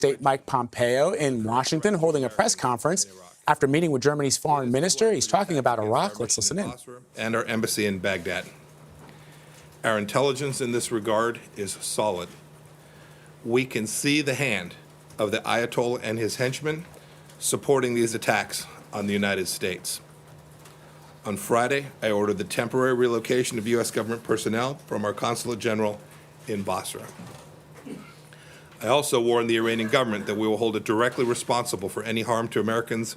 State Mike Pompeo in Washington holding a press conference after meeting with Germany's foreign minister. He's talking about Iraq. Let's listen in. And our embassy in Baghdad. Our intelligence in this regard is solid. We can see the hand of the Ayatollah and his henchmen supporting these attacks on the United States. On Friday, I ordered the temporary relocation of U.S. government personnel from our consulate general in Basra. I also warned the Iranian government that we will hold it directly responsible for any harm to Americans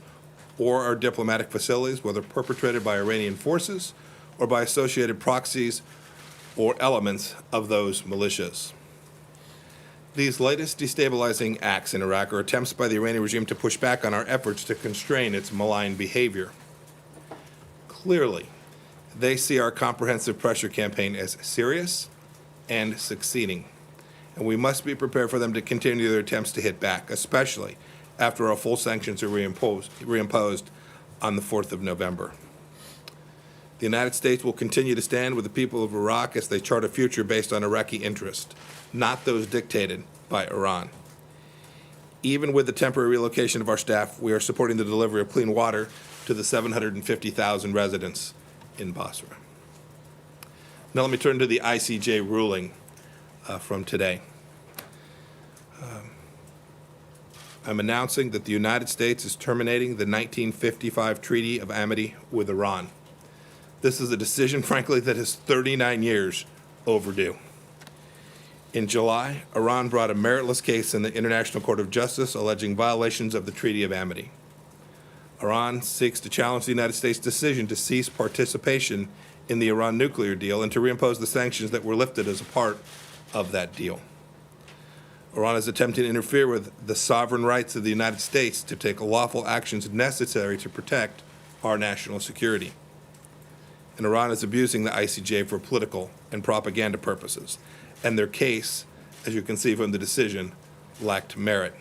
or our diplomatic facilities, whether perpetrated by Iranian forces or by associated proxies or elements of those militias. These latest destabilizing acts in Iraq are attempts by the Iranian regime to push back on our efforts to constrain its malign behavior. Clearly, they see our comprehensive pressure campaign as serious and succeeding, and we must be prepared for them to continue their attempts to hit back, especially after our full sanctions are reimposed on the 4th of November. The United States will continue to stand with the people of Iraq as they chart a future based on Iraqi interest, not those dictated by Iran. Even with the temporary relocation of our staff, we are supporting the delivery of clean water to the 750,000 residents in Basra. Now let me turn to the ICJ ruling from today. I'm announcing that the United States is terminating the 1955 Treaty of Amity with Iran. This is a decision, frankly, that is 39 years overdue. In July, Iran brought a meritless case in the International Court of Justice alleging violations of the Treaty of Amity. Iran seeks to challenge the United States' decision to cease participation in the Iran nuclear deal and to reimpose the sanctions that were lifted as a part of that deal. Iran is attempting to interfere with the sovereign rights of the United States to take lawful actions necessary to protect our national security. And Iran is abusing the ICJ for political and propaganda purposes. And their case, as you can see from the decision, lacked merit.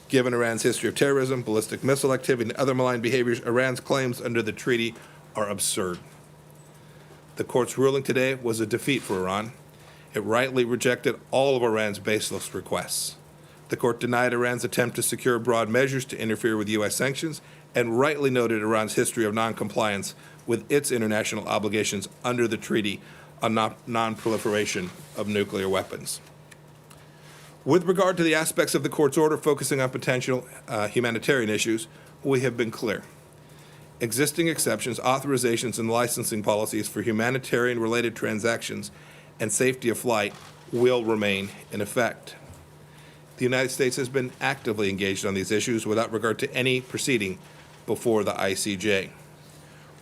Given Iran's history of terrorism, ballistic missile activity, and other malign behaviors, Iran's claims under the treaty are absurd. The court's ruling today was a defeat for Iran. It rightly rejected all of Iran's baseless requests. The court denied Iran's attempt to secure broad measures to interfere with U.S. sanctions and rightly noted Iran's history of noncompliance with its international obligations under the Treaty on Non-Proliferation of Nuclear Weapons. With regard to the aspects of the court's order focusing on potential humanitarian issues, we have been clear. Existing exceptions, authorizations, and licensing policies for humanitarian-related transactions and safety of flight will remain in effect. The United States has been actively engaged on these issues without regard to any proceeding before the ICJ.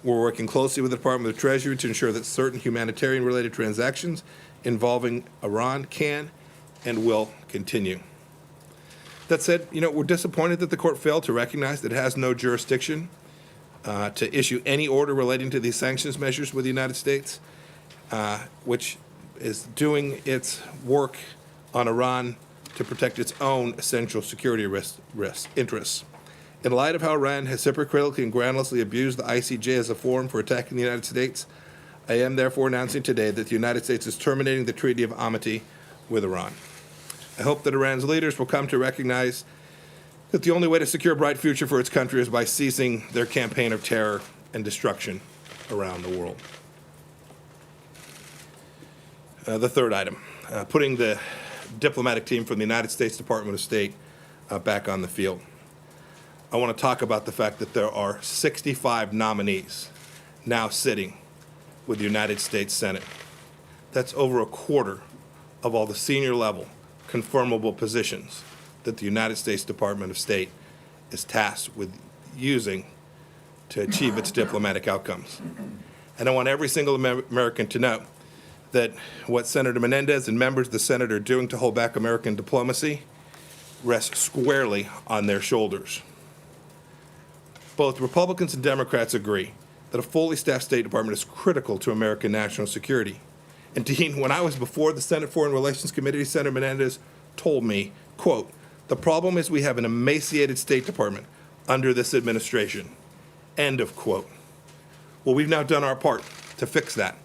We're working closely with the Department of the Treasury to ensure that certain humanitarian-related transactions involving Iran can and will continue. That said, we're disappointed that the court failed to recognize that it has no jurisdiction to issue any order relating to these sanctions measures with the United States, which is doing its work on Iran to protect its own essential security interests. In light of how Iran has hypocritically and groundlessly abused the ICJ as a forum for attacking the United States, I am therefore announcing today that the United States is terminating the Treaty of Amity with Iran. I hope that Iran's leaders will come to recognize that the only way to secure a bright future for its country is by ceasing their campaign of terror and destruction around the world. The third item, putting the diplomatic team from the United States Department of State back on the field. I want to talk about the fact that there are 65 nominees now sitting with the United States Senate. That's over a quarter of all the senior level confirmable positions that the United States Department of State is tasked with using to achieve its diplomatic outcomes. And I want every single American to know that what Senator Menendez and members of the Senate are doing to hold back American diplomacy rests squarely on their shoulders. Both Republicans and Democrats agree that a fully staffed State Department is critical to American national security. And Dean, when I was before the Senate Foreign Relations Committee, Senator Menendez told me, quote, "The problem is we have an emaciated State Department under this administration," end of quote. Well, we've now done our part to fix that.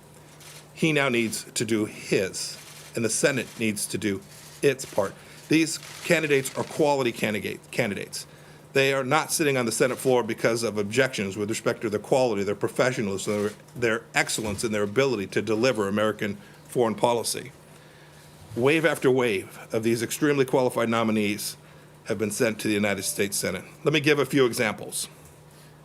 He now needs to do his, and the Senate needs to do its part. These candidates are quality candidates. They are not sitting on the Senate floor because of objections with respect to their quality, their professionalism, their excellence, and their ability to deliver American foreign policy. Wave after wave of these extremely qualified nominees have been sent to the United States Senate. Let me give a few examples.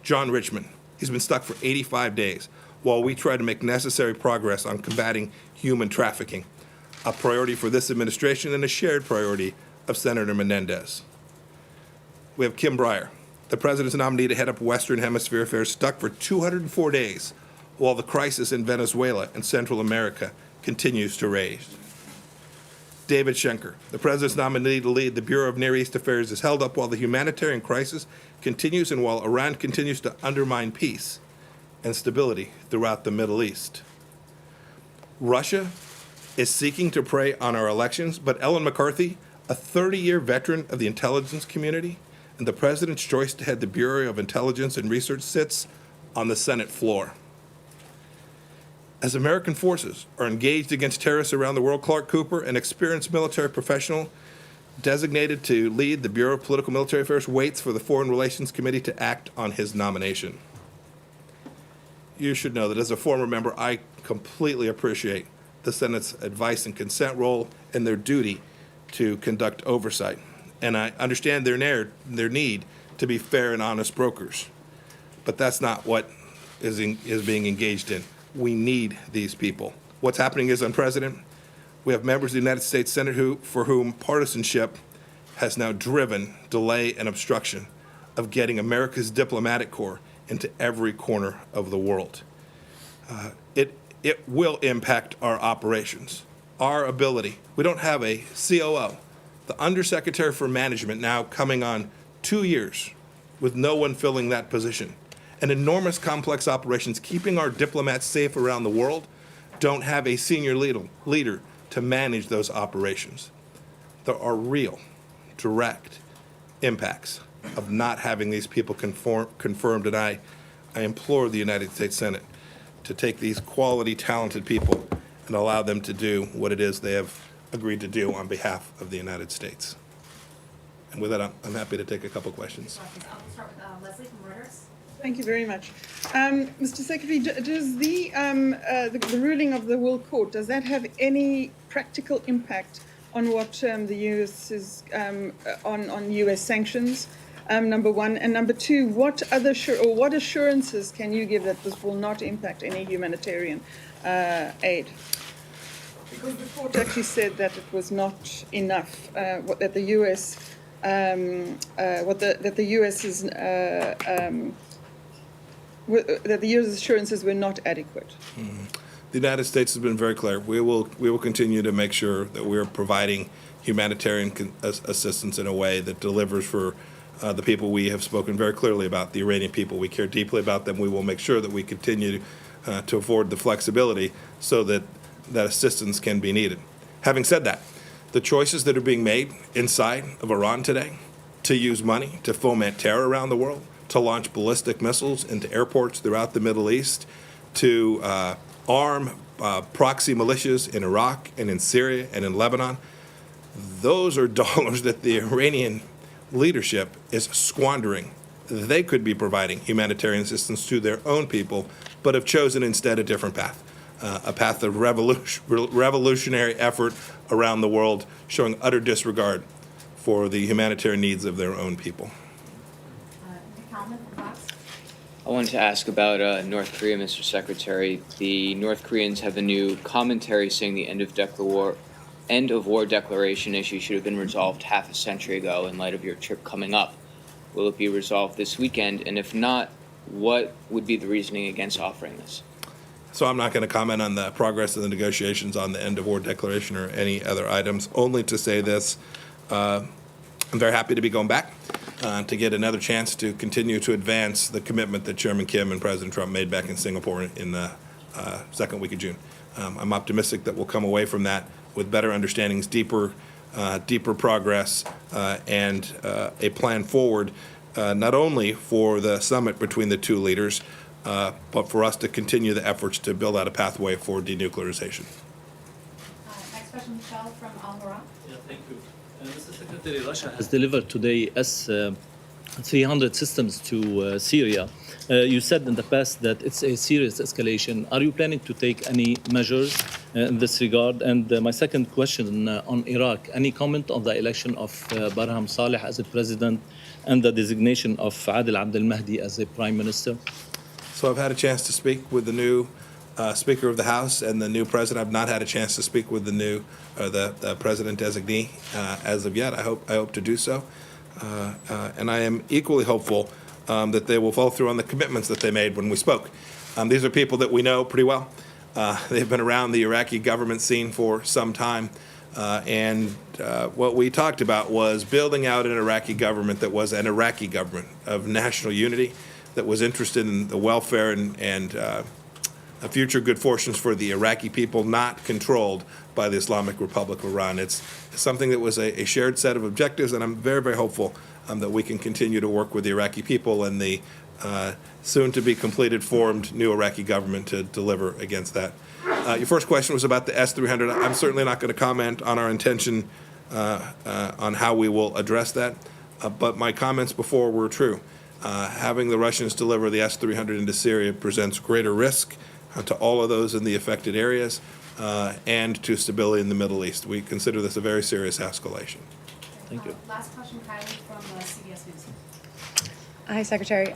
John Richmond, he's been stuck for 85 days while we try to make necessary progress on combating human trafficking, a priority for this administration and a shared priority of Senator Menendez. We have Kim Breyer, the president's nominee to head up Western Hemisphere affairs, stuck for 204 days while the crisis in Venezuela and Central America continues to rage. David Schenker, the president's nominee to lead the Bureau of Near East Affairs, is held up while the humanitarian crisis continues and while Iran continues to undermine peace and stability throughout the Middle East. Russia is seeking to prey on our elections, but Ellen McCarthy, a 30-year veteran of the intelligence community, and the president's choice to head the Bureau of Intelligence and Research, sits on the Senate floor. As American forces are engaged against terrorists around the world, Clark Cooper, an experienced military professional designated to lead the Bureau of Political Military Affairs, waits for the Foreign Relations Committee to act on his nomination. You should know that as a former member, I completely appreciate the Senate's advice and consent role and their duty to conduct oversight. And I understand their need to be fair and honest brokers. But that's not what is being engaged in. We need these people. What's happening is unprecedented. We have members of the United States Senate for whom partisanship has now driven delay and obstruction of getting America's diplomatic corps into every corner of the world. It will impact our operations, our ability. We don't have a COO. The Undersecretary for Management now coming on 2 years with no one filling that position. And enormous complex operations keeping our diplomats safe around the world don't have a senior leader to manage those operations. There are real, direct impacts of not having these people confirmed, and I implore the United States Senate to take these quality, talented people and allow them to do what it is they have agreed to do on behalf of the United States. And with that, I'm happy to take a couple questions. I'll start with Leslie from Reuters. Thank you very much. Mr. Secretary, does the ruling of the World Court, does that have any practical impact on what the U.S. is, on U.S. sanctions, number one? And number two, what assurances can you give that this will not impact any humanitarian aid? Because the court actually said that it was not enough, that the U.S. That the U.S. assurances were not adequate. Mm-hmm. The United States has been very clear. We will continue to make sure that we are providing humanitarian assistance in a way that delivers for the people we have spoken very clearly about, the Iranian people. We care deeply about them. We will make sure that we continue to afford the flexibility so that that assistance can be needed. Having said that, the choices that are being made inside of Iran today to use money to foment terror around the world, to launch ballistic missiles into airports throughout the Middle East, to arm proxy militias in Iraq and in Syria and in Lebanon, those are dollars that the Iranian leadership is squandering. They could be providing humanitarian assistance to their own people, but have chosen instead a different path. A path of revolutionary effort around the world, showing utter disregard for the humanitarian needs of their own people. I wanted to ask about North Korea, Mr. Secretary. The North Koreans have a new commentary saying the end of war declaration issue should have been resolved half a century ago in light of your trip coming up. Will it be resolved this weekend? And if not, what would be the reasoning against offering this? So I'm not going to comment on the progress of the negotiations on the end of war declaration or any other items, only to say this. I'm very happy to be going back to get another chance to continue to advance the commitment that Chairman Kim and President Trump made back in Singapore in the second week of June. I'm optimistic that we'll come away from that with better understandings, deeper progress, and a plan forward, not only for the summit between the two leaders, but for us to continue the efforts to build out a pathway for denuclearization. Next question, Michelle from Al Ghura. Yeah, thank you. Mr. Secretary, Russia has delivered today S-300 systems to Syria. You said in the past that it's a serious escalation. Are you planning to take any measures in this regard? And my second question on Iraq, any comment on the election of Barham Saleh as a president and the designation of Adil Abdel Mahdi as a prime minister? So I've had a chance to speak with the new Speaker of the House and the new president. I've not had a chance to speak with the new the president designee as of yet. I hope to do so, and I am equally hopeful that they will follow through on the commitments that they made when we spoke. These are people that we know pretty well. They've been around the Iraqi government scene for some time, and what we talked about was building out an Iraqi government that was an Iraqi government of national unity, that was interested in the welfare and future good fortunes for the Iraqi people, not controlled by the Islamic Republic of Iran. It's something that was a shared set of objectives, and I'm very, very hopeful that we can continue to work with the Iraqi people and the soon-to-be completed formed new Iraqi government to deliver against that. Your first question was about the S-300. I'm certainly not going to comment on our intention on how we will address that, but my comments before were true. Having the Russians deliver the S-300 into Syria presents greater risk to all of those in the affected areas and to stability in the Middle East. We consider this a very serious escalation. Thank you. Last question, Kylie from CBS News. Hi, Secretary.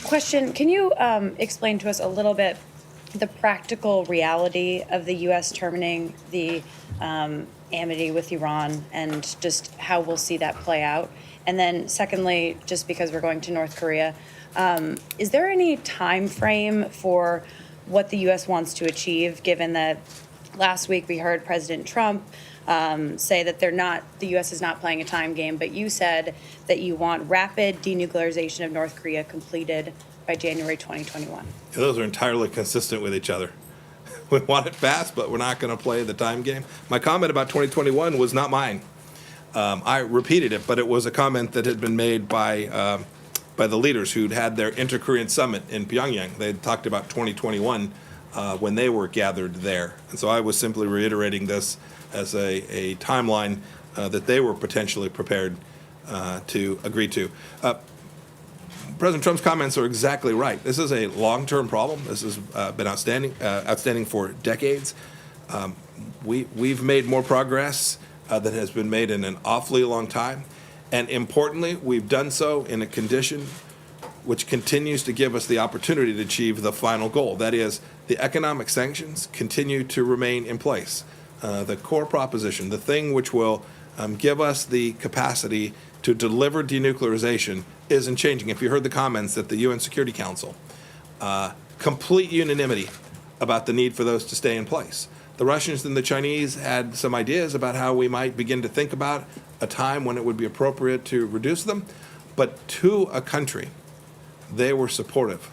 Question, can you explain to us a little bit the practical reality of the U.S. terminating the amity with Iran and just how we'll see that play out? And then secondly, just because we're going to North Korea, is there any time frame for what the U.S. wants to achieve, given that last week we heard President Trump say that the U.S. is not playing a time game, but you said that you want rapid denuclearization of North Korea completed by January 2021. Those are entirely consistent with each other. We want it fast, but we're not going to play the time game. My comment about 2021 was not mine. I repeated it, but it was a comment that had been made by the leaders who'd had their inter-Korean summit in Pyongyang. They had talked about 2021 when they were gathered there. And so I was simply reiterating this as a timeline that they were potentially prepared to agree to. President Trump's comments are exactly right. This is a long-term problem. This has been outstanding for decades. We've made more progress than has been made in an awfully long time. And importantly, we've done so in a condition which continues to give us the opportunity to achieve the final goal. That is, the economic sanctions continue to remain in place. The core proposition, the thing which will give us the capacity to deliver denuclearization, isn't changing. If you heard the comments at the UN Security Council, complete unanimity about the need for those to stay in place. The Russians and the Chinese had some ideas about how we might begin to think about a time when it would be appropriate to reduce them, but to a country, they were supportive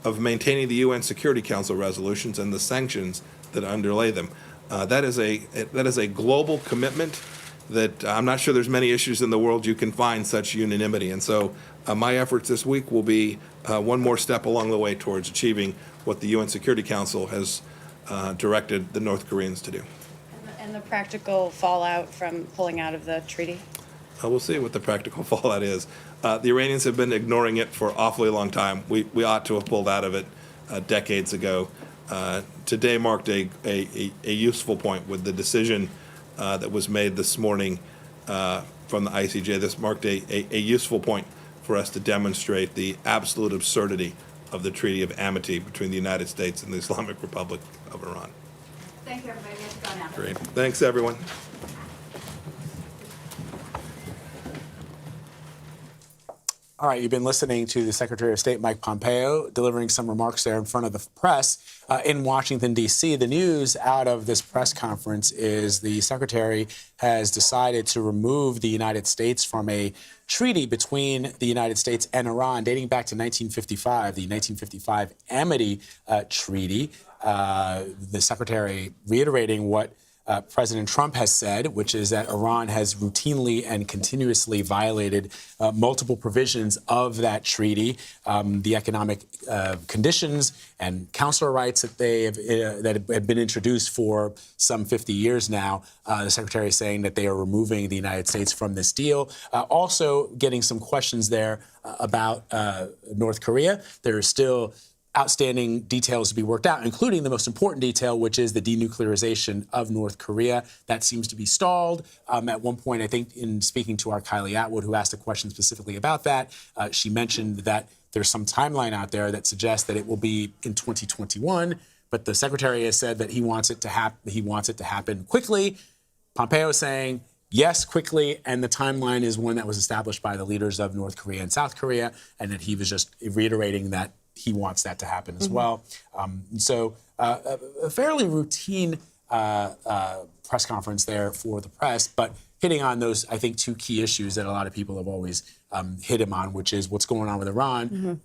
of maintaining the UN Security Council resolutions and the sanctions that underlay them. That is a global commitment that I'm not sure there's many issues in the world you can find such unanimity. And so my efforts this week will be one more step along the way towards achieving what the UN Security Council has directed the North Koreans to do. And the practical fallout from pulling out of the treaty? We'll see what the practical fallout is. The Iranians have been ignoring it for an awfully long time. We ought to have pulled out of it decades ago. Today marked a useful point with the decision that was made this morning from the ICJ. This marked a useful point for us to demonstrate the absolute absurdity of the Treaty of Amity between the United States and the Islamic Republic of Iran. Thank you, everybody. We have to go now. Great. Thanks, everyone. All right, you've been listening to the Secretary of State, Mike Pompeo, delivering some remarks there in front of the press in Washington, D.C. The news out of this press conference is the Secretary has decided to remove the United States from a treaty between the United States and Iran dating back to 1955, the 1955 Amity Treaty. The Secretary reiterating what President Trump has said, which is that Iran has routinely and continuously violated multiple provisions of that treaty, the economic conditions and consular rights that that have been introduced for some 50 years now. The Secretary is saying that they are removing the United States from this deal. Also getting some questions there about North Korea. There is still outstanding details to be worked out, including the most important detail, which is the denuclearization of North Korea. That seems to be stalled. At one point, I think in speaking to our Kylie Atwood, who asked a question specifically about that, she mentioned that there's some timeline out there that suggests that it will be in 2021, but the Secretary has said that he wants it to happen quickly. Pompeo is saying, yes, quickly, and the timeline is one that was established by the leaders of North Korea and South Korea, and that he was just reiterating that he wants that to happen as well. So a fairly routine press conference there for the press, but hitting on those, I think, two key issues that a lot of people have always hit him on, which is what's going on with Iran.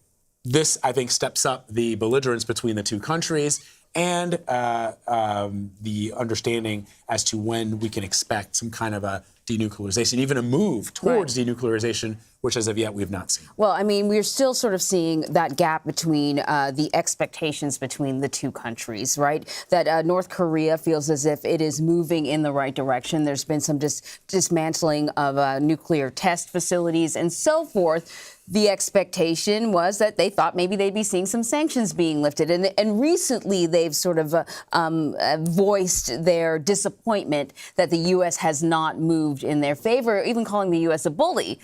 This, I think, steps up the belligerence between the two countries and the understanding as to when we can expect some kind of a denuclearization, even a move towards denuclearization, which as of yet we have not seen. Well, I mean, we're still sort of seeing that gap between the expectations between the two countries, right? That North Korea feels as if it is moving in the right direction. There's been some dismantling of nuclear test facilities and so forth. The expectation was that they thought maybe they'd be seeing some sanctions being lifted. And recently they've sort of voiced their disappointment that the U.S. has not moved in their favor, even calling the U.S. a bully.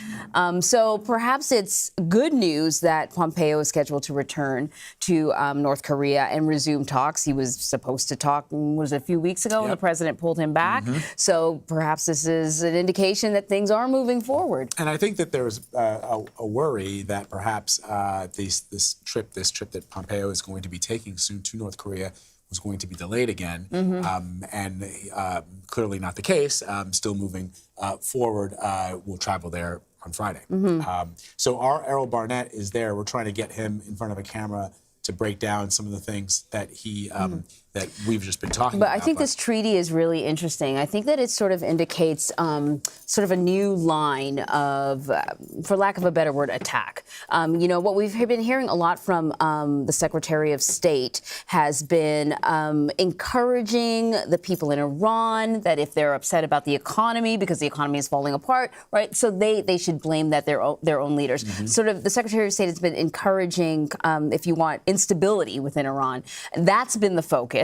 So perhaps it's good news that Pompeo is scheduled to return to North Korea and resume talks. He was supposed to talk, was it a few weeks ago, and the president pulled him back. So perhaps this is an indication that things are moving forward. And I think that there's a worry that perhaps this trip that Pompeo is going to be taking soon to North Korea was going to be delayed again, and clearly not the case. Still moving forward. We'll travel there on Friday. So our Errol Barnett is there. We're trying to get him in front of a camera to break down some of the things that he that we've just been talking about. But I think this treaty is really interesting. I think that it sort of indicates sort of a new line of, for lack of a better word, attack. You know, what we've been hearing a lot from the Secretary of State has been encouraging the people in Iran that if they're upset about the economy because the economy is falling apart, right, so they should blame that their own leaders. Sort of the Secretary of State has been encouraging, if you want, instability within Iran. That's been the focus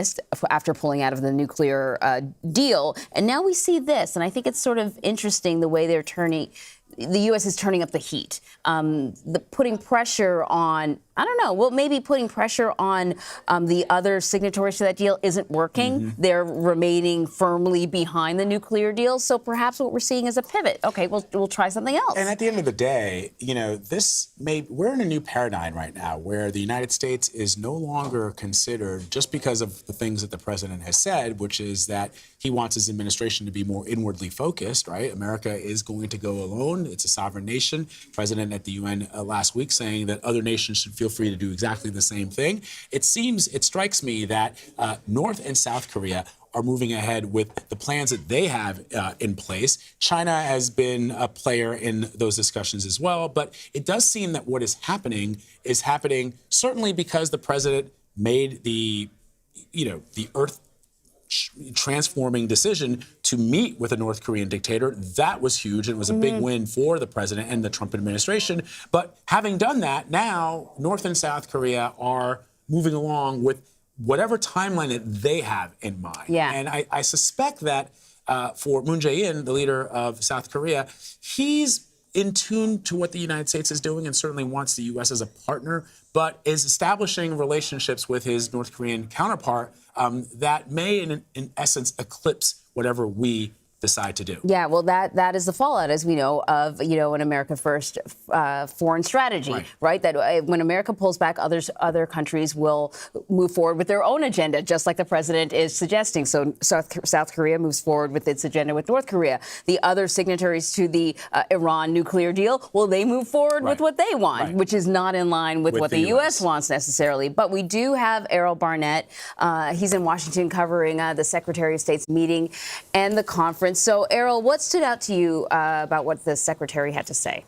after pulling out of the nuclear deal. And now we see this, and I think it's sort of interesting the way the U.S. is turning up the heat, putting pressure on, I don't know, well, maybe putting pressure on the other signatories to that deal isn't working. They're remaining firmly behind the nuclear deal. So perhaps what we're seeing is a pivot. Okay, we'll try something else. And at the end of the day, you know, we're in a new paradigm right now where the United States is no longer considered, just because of the things that the president has said, which is that he wants his administration to be more inwardly focused, right? America is going to go alone. It's a sovereign nation. President at the UN last week saying that other nations should feel free to do exactly the same thing. It strikes me that North and South Korea are moving ahead with the plans that they have in place. China has been a player in those discussions as well. But it does seem that what is happening certainly because the president made the earth transforming decision to meet with a North Korean dictator. That was huge, and it was a big win for the president and the Trump administration. But having done that, now North and South Korea are moving along with whatever timeline that they have in mind. Yeah. And I suspect that for Moon Jae-in, the leader of South Korea, he's in tune to what the United States is doing and certainly wants the U.S. as a partner, but is establishing relationships with his North Korean counterpart that may, in essence, eclipse whatever we, decide to do. Yeah, well, that is the fallout, as we know, of an America First foreign strategy, right? That when America pulls back, other countries will move forward with their own agenda, just like the president is suggesting. So South Korea moves forward with its agenda with North Korea. The other signatories to the Iran nuclear deal, well, they move forward with what they want, which is not in line with what the U.S. wants necessarily. But we do have Errol Barnett. He's in Washington covering the Secretary of State's meeting and the conference. So, Errol, what stood out to you about what the Secretary had to say?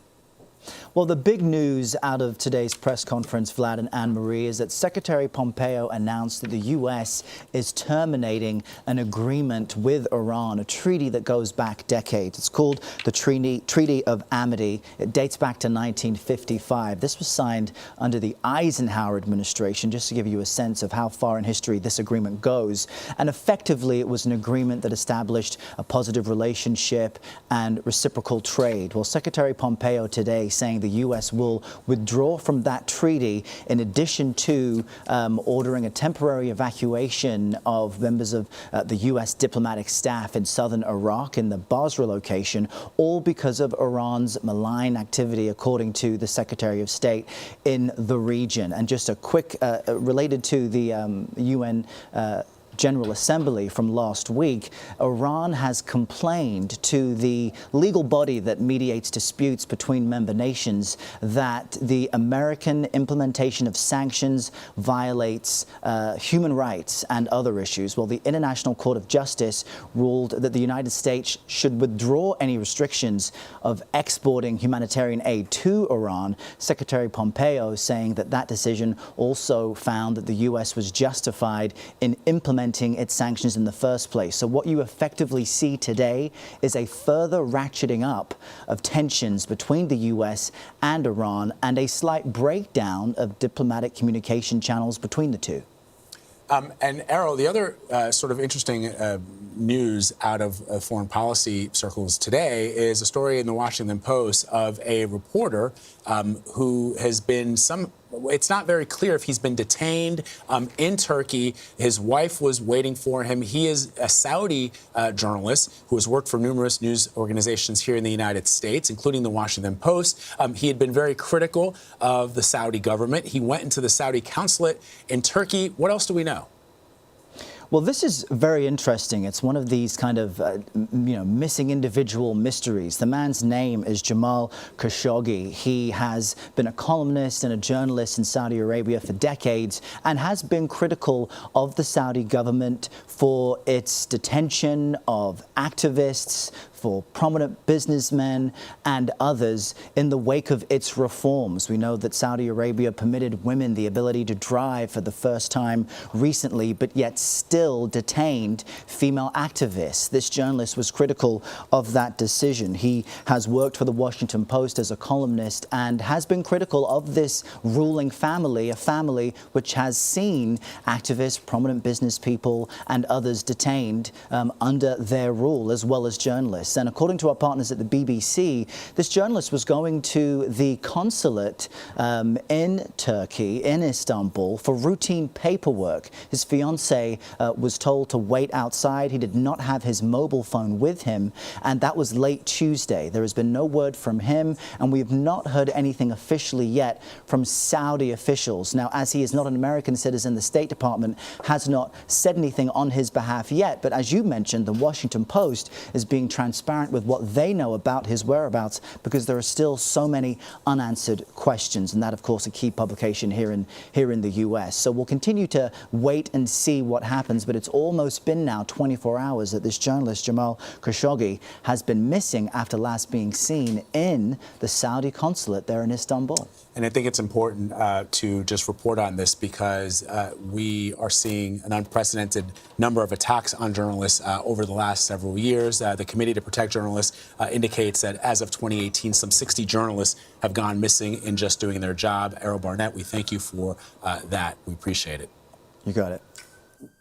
Well, the big news out of today's press conference, Vlad and Anne-Marie, is that Secretary Pompeo announced that the U.S. is terminating an agreement with Iran, a treaty that goes back decades. It's called the Treaty of Amity. It dates back to 1955. This was signed under the Eisenhower administration, just to give you a sense of how far in history this agreement goes. And effectively, it was an agreement that established a positive relationship and reciprocal trade. Well, Secretary Pompeo today saying the U.S. will withdraw from that treaty in addition to ordering a temporary evacuation of members of the U.S. diplomatic staff in southern Iraq in the Basra location, all because of Iran's malign activity, according to the Secretary of State, in the region. And just a quick, related to the UN General Assembly from last week, Iran has complained to the legal body that mediates disputes between member nations that the American implementation of sanctions violates human rights and other issues. Well, the International Court of Justice ruled that the United States should withdraw any restrictions of exporting humanitarian aid to Iran. Secretary Pompeo saying that that decision also found that the U.S. was justified in implementing its sanctions in the first place. So what you effectively see today is a further ratcheting up of tensions between the U.S. and Iran and a slight breakdown of diplomatic communication channels between the two. And Errol, the other sort of interesting news out of foreign policy circles today is a story in the Washington Post of a reporter who has been it's not very clear if he's been detained in Turkey. His wife was waiting for him. He is a Saudi journalist who has worked for numerous news organizations here in the United States, including the Washington Post. He had been very critical of the Saudi government. He went into the Saudi consulate in Turkey. What else do we know? Well, this is very interesting. It's one of these kind of, missing individual mysteries. The man's name is Jamal Khashoggi. He has been a columnist and a journalist in Saudi Arabia for decades and has been critical of the Saudi government for its detention of activists, for prominent businessmen and others in the wake of its reforms. We know that Saudi Arabia permitted women the ability to drive for the first time recently, but yet still detained female activists. This journalist was critical of that decision. He has worked for the Washington Post as a columnist and has been critical of this ruling family, a family which has seen activists, prominent business people and others detained under their rule, as well as journalists. And according to our partners at the BBC, this journalist was going to the consulate in Turkey, in Istanbul, for routine paperwork. His fiancée was told to wait outside. He did not have his mobile phone with him, and that was late Tuesday. There has been no word from him, and we have not heard anything officially yet from Saudi officials. Now, as he is not an American citizen, the State Department has not said anything on his behalf yet. But as you mentioned, the Washington Post is being transparent with what they know about his whereabouts because there are still so many unanswered questions. And that, of course, a key publication here in the U.S. So we'll continue to wait and see what happens. But it's almost been now 24 hours that this journalist, Jamal Khashoggi, has been missing after last being seen in the Saudi consulate there in Istanbul. And I think it's important to just report on this because we are seeing an unprecedented number of attacks on journalists over the last several years. The Committee to Protect Journalists indicates that as of 2018, some 60 journalists have gone missing in just doing their job. Errol Barnett, we thank you for that. We appreciate it. You got it.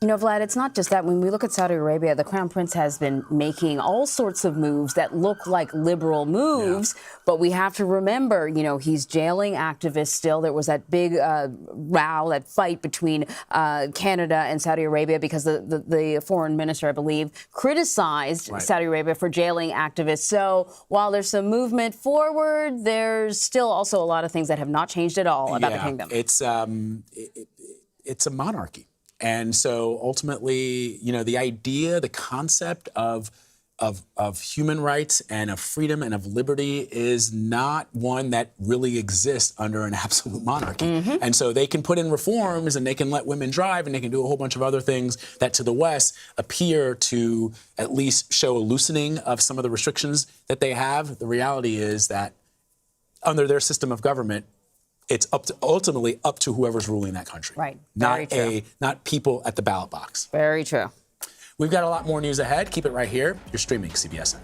Vlad, it's not just that. When we look at Saudi Arabia, the Crown Prince has been making all sorts of moves that look like liberal moves, but we have to remember, he's jailing activists still. There was that big row, that fight between Canada and Saudi Arabia because the foreign minister, I believe, criticized Saudi Arabia for jailing activists. So while there's some movement forward, there's still also a lot of things that have not changed at all about the kingdom. It's a monarchy. And so ultimately, the idea, the concept of human rights and of freedom and of liberty is not one that really exists under an absolute monarchy. And so they can put in reforms and they can let women drive and they can do a whole bunch of other things that to the West appear to at least show a loosening of some of the restrictions that they have. The reality is that under their system of government, it's ultimately up to whoever's ruling that country. Right. Not people at the ballot box. Very true. We've got a lot more news ahead. Keep it right here. You're streaming CBSN.